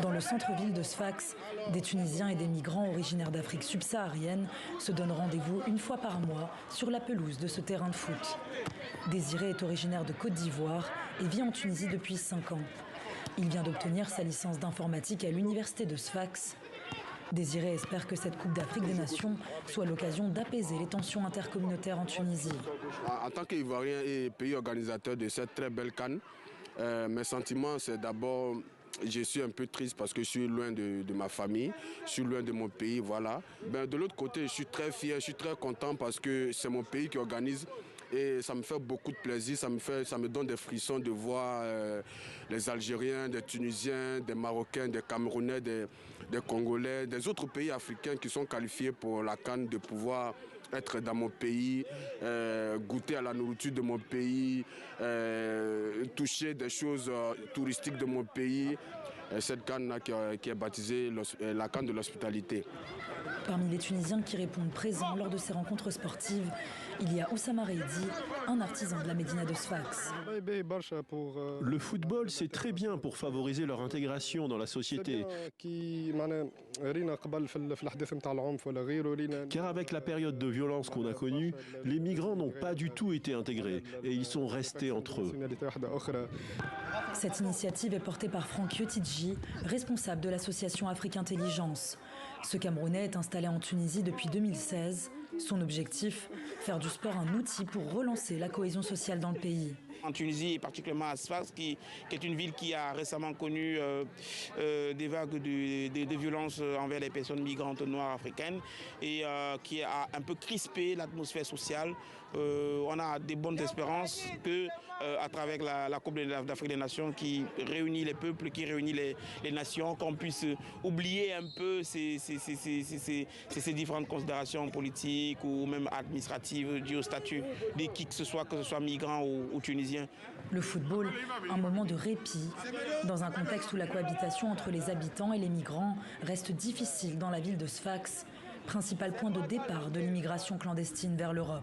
Dans le centre-ville de Sfax, des Tunisiens et des migrants originaires d'Afrique subsaharienne se donnent rendez-vous une fois par mois sur la pelouse de ce terrain de foot. Désiré est originaire de Côte d'Ivoire et vit en Tunisie depuis 5 ans. Il vient d'obtenir sa licence d'informatique à l'université de Sfax. Désiré espère que cette Coupe d'Afrique des Nations soit l'occasion d'apaiser les tensions intercommunautaires en Tunisie. En tant qu'Ivoirien et pays organisateur de cette très belle CAN, mes sentiments, c'est d'abord, je suis un peu triste parce que je suis loin de ma famille, je suis loin de mon pays, voilà. De l'autre côté, je suis très fier, je suis très content parce que c'est mon pays qui organise. Et ça me fait beaucoup de plaisir, ça me donne des frissons de voir les Algériens, des Tunisiens, des Marocains, des Camerounais, des Congolais, des autres pays africains qui sont qualifiés pour la CAN, de pouvoir être dans mon pays, goûter à la nourriture de mon pays, toucher des choses touristiques de mon pays. Cette CAN qui est baptisée la CAN de l'hospitalité. Parmi les Tunisiens qui répondent présents lors de ces rencontres sportives, il y a Oussama Reidi, un artisan de la médina de Sfax. Le football, c'est très bien pour favoriser leur intégration dans la société. Car avec la période de violence qu'on a connue, les migrants n'ont pas du tout été intégrés et ils sont restés entre eux. Cette initiative est portée par Franck Yotidji, responsable de l'association Afrique Intelligence. Ce Camerounais est installé en Tunisie depuis 2016. Son objectif, faire du sport un outil pour relancer la cohésion sociale dans le pays. En Tunisie, et particulièrement à Sfax, qui est une ville qui a récemment connu des vagues de violences envers les personnes migrantes noires africaines et qui a un peu crispé l'atmosphère sociale. On a des bonnes espérances que, à travers la Coupe d'Afrique des Nations qui réunit les peuples, qui réunit les nations, qu'on puisse oublier un peu ces différentes considérations politiques ou même administratives dues au statut de qui que ce soit migrant ou tunisien. Le football, un moment de répit, dans un contexte où la cohabitation entre les habitants et les migrants reste difficile dans la ville de Sfax, principal point de départ de l'immigration clandestine vers l'Europe.